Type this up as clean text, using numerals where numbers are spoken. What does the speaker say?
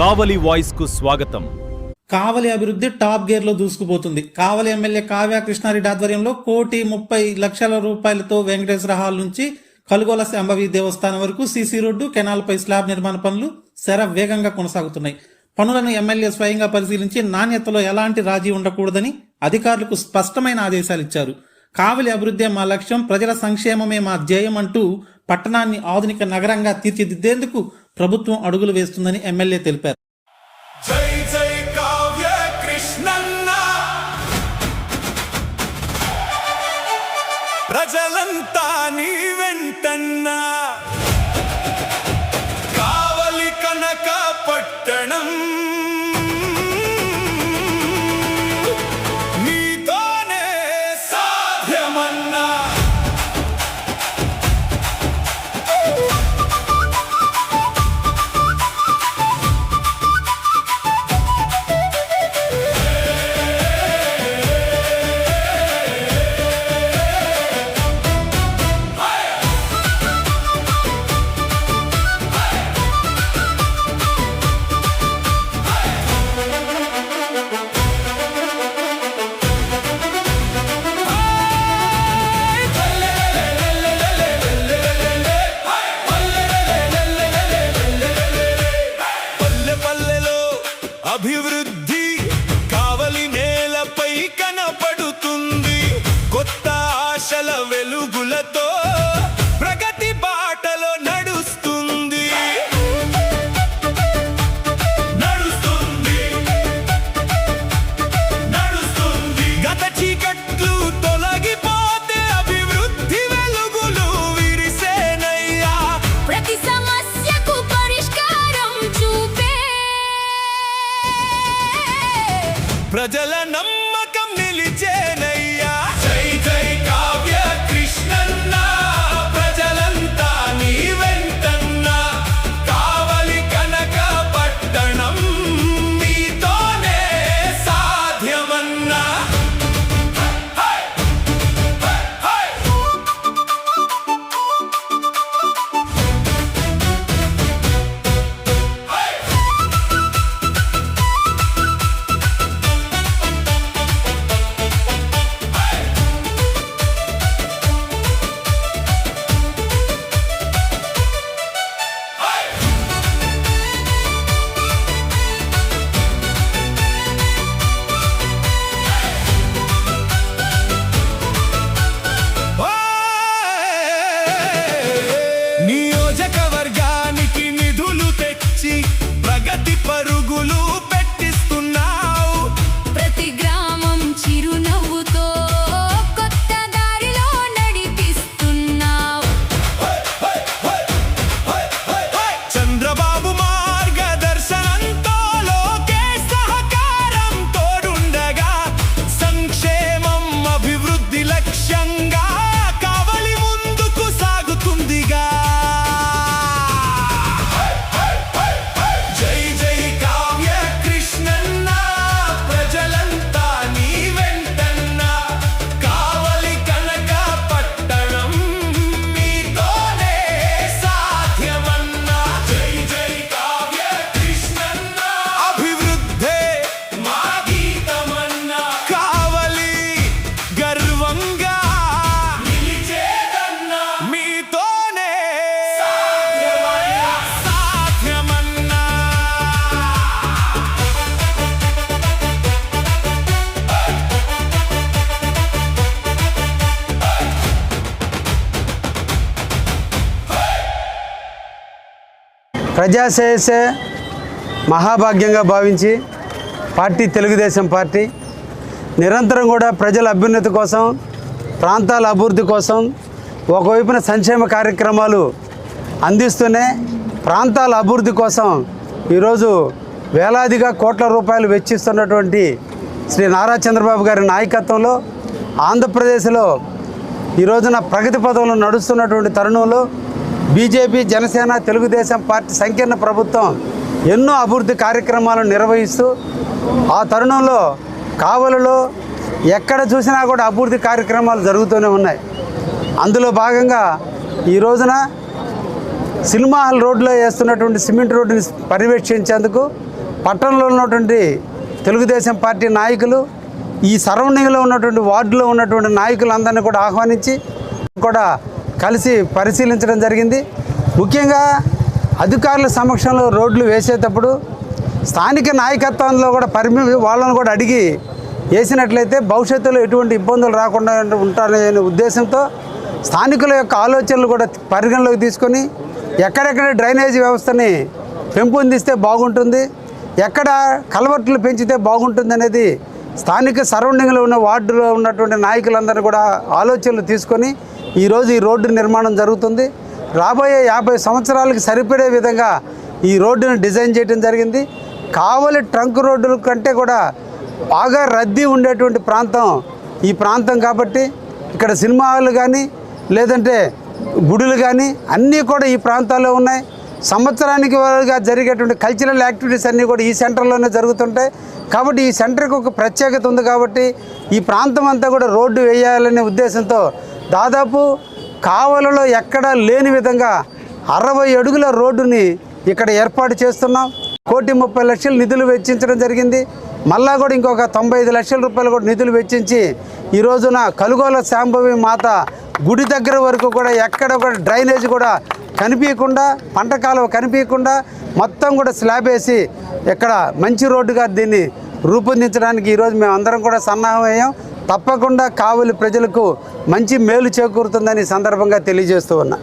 కావలి voice కు స్వాగతం. కావలి అభివృద్ధి టాప్ గేర్ లో దూసుకుపోతుంది. కావలి ఎమ్మెల్యే కావ్య కృష్ణారెడ్డి ఆధ్వర్యంలో 1,30,00,000 రూపాయలతో వెంకటేశ్వర హాల్ నుంచి కలుగోల శాంభవి దేవస్థానం వరకు సీసీ రోడ్డు, కెనాల్ పై స్లాబ్ నిర్మాణ పనులు వేగంగా కొనసాగుతున్నాయి. పనులను ఎమ్మెల్యే స్వయంగా పరిశీలించి నాణ్యతలో ఎలాంటి రాజీ ఉండకూడదని అధికారులకు స్పష్టమైన ఆదేశాలు ఇచ్చారు. కావలి అభివృద్ధి మా లక్ష్యం, ప్రజల సంక్షేమమే మా ధ్యేయం అంటూ పట్టణాన్ని ఆధునిక నగరంగా తీర్చిదిద్దేందుకు ప్రభుత్వం అడుగులు వేస్తుందని ఎమ్మెల్యే తెలిపారు. జై జై కావ్య కృష్ణన్న, ప్రజలంతా నీ వెంటన్నా, కావలి కనక పట్టణం నీతోనే సాధ్యమన్నా. అభివృద్ధి కావలి నేలపై కనపడుతుంది. కొత్త ఆశల వెలుగులతో ప్రగతి బాటలో నడుస్తుంది. గత చీకట్లు తొలగిపోతే అభివృద్ధి వెలుగులు విరిసేనయ్యా. ప్రతి సమస్యకు పరిష్కారం చూపే ప్రజల నమ్మకం నిలిచేనయ్యా. జై జై కావ్య కృష్ణన్న, ప్రజలంతా నీ వెంటన్నా, కావలి కనక పట్టణం నీతోనే సాధ్యమన్నా. నియోజకవర్గానికి నిధులు తెచ్చి ప్రగతి పరుగులు పెట్టిస్తున్నావు. ప్రతి గ్రామం చిరునవ్వుతో కొత్త దారిలో నడిపిస్తున్నావు. చంద్రబాబు మార్గదర్శనంతో లోకేష్ సహకారం తోడుండగా సంక్షేమం అభివృద్ధి లక్ష్యంగా కావలి ముందుకు సాగుతుందిగా. జై జై కావ్య కృష్ణన్న, ప్రజలంతా నీ వెంటన్నా, కావలి కనక పట్టణం నీతోనే సాధ్యమన్నా. జై జై కావ్య కృష్ణన్న, అభివృద్ధే మా గీతమన్నా, కావలి గర్వంగా నిలిచేదన్నా, మీతోనే సాధ్యమన్నా. ప్రజాశ్రేయస్సే మహాభాగ్యంగా భావించి తెలుగుదేశం పార్టీ నిరంతరం కూడా ప్రజల అభ్యున్నతి కోసం, ప్రాంతాల అభివృద్ధి కోసం ఒకవైపున సంక్షేమ కార్యక్రమాలు అందిస్తూనే ప్రాంతాల అభివృద్ధి కోసం ఈరోజు వేలాదిగా కోట్ల రూపాయలు వెచ్చిస్తున్నటువంటి శ్రీ నారా చంద్రబాబు గారి నాయకత్వంలో ఆంధ్రప్రదేశ్లో ఈ రోజున ప్రగతి పథంలో నడుస్తున్నటువంటి తరుణంలో బీజేపీ, జనసేన, తెలుగుదేశం పార్టీ సంకీర్ణ ప్రభుత్వం ఎన్నో అభివృద్ధి కార్యక్రమాలను నిర్వహిస్తూ ఆ తరుణంలో కావలిలో ఎక్కడ చూసినా కూడా అభివృద్ధి కార్యక్రమాలు జరుగుతూనే ఉన్నాయి. అందులో భాగంగా ఈ రోజున సినిమా హాల్ రోడ్లో వేస్తున్నటువంటి సిమెంట్ రోడ్డుని పర్యవేక్షించేందుకు పట్టణంలో ఉన్నటువంటి తెలుగుదేశం పార్టీ నాయకులు, ఈ సరౌండింగ్లో ఉన్నటువంటి వార్డులో ఉన్నటువంటి నాయకులందరినీ కూడా ఆహ్వానించి కూడా కలిసి పరిశీలించడం జరిగింది. ముఖ్యంగా అధికారుల సమక్షంలో రోడ్లు వేసేటప్పుడు స్థానిక నాయకత్వంలో కూడా వాళ్ళను కూడా అడిగి వేసినట్లయితే భవిష్యత్తులో ఎటువంటి ఇబ్బందులు రాకుండా ఉంటారనే ఉద్దేశంతో స్థానికుల యొక్క ఆలోచనలు కూడా పరిగణలోకి తీసుకొని ఎక్కడెక్కడ డ్రైనేజీ వ్యవస్థని పెంపొందిస్తే బాగుంటుంది, ఎక్కడ కలవర్ట్లు పెంచితే బాగుంటుంది అనేది స్థానిక సరౌండింగ్లో ఉన్న వార్డులో ఉన్నటువంటి నాయకులందరూ కూడా ఆలోచనలు తీసుకొని ఈరోజు ఈ రోడ్డు నిర్మాణం జరుగుతుంది. రాబోయే 50 సంవత్సరాలకు సరిపడే విధంగా ఈ రోడ్డును డిజైన్ చేయడం జరిగింది. కావలి ట్రంక్ రోడ్డుల కంటే కూడా బాగా రద్దీ ఉండేటువంటి ప్రాంతం ఈ ప్రాంతం కాబట్టి ఇక్కడ సినిమా హాళ్ళు కానీ లేదంటే గుడులు కానీ అన్నీ కూడా ఈ ప్రాంతాల్లో ఉన్నాయి. సంవత్సరానికి వారుగా జరిగేటువంటి కల్చరల్ యాక్టివిటీస్ అన్నీ కూడా ఈ సెంటర్లోనే జరుగుతుంటాయి. కాబట్టి ఈ సెంటర్కి ఒక ప్రత్యేకత ఉంది కాబట్టి ఈ ప్రాంతం అంతా కూడా రోడ్డు వేయాలనే ఉద్దేశంతో దాదాపు కావలిలో ఎక్కడా లేని విధంగా 60 అడుగుల రోడ్డుని ఇక్కడ ఏర్పాటు చేస్తున్నాం. 1,30,00,000 నిధులు వెచ్చించడం జరిగింది. మళ్ళా కూడా ఇంకొక 95 లక్షల రూపాయలు కూడా నిధులు వెచ్చించి ఈ రోజున కలుగోల శాంభవి మాత గుడి దగ్గర వరకు కూడా ఎక్కడ కూడా డ్రైనేజ్ కూడా కనిపించకుండా, పంట కాలువ కనిపించకుండా మొత్తం కూడా స్లాబ్ వేసి ఇక్కడ మంచి రోడ్డుగా దీన్ని రూపొందించడానికి ఈరోజు మేము అందరం కూడా సన్నాహమయ్యాం. తప్పకుండా కావలి ప్రజలకు మంచి మేలు చేకూరుతుందని సందర్భంగా తెలియజేస్తూ ఉన్నా.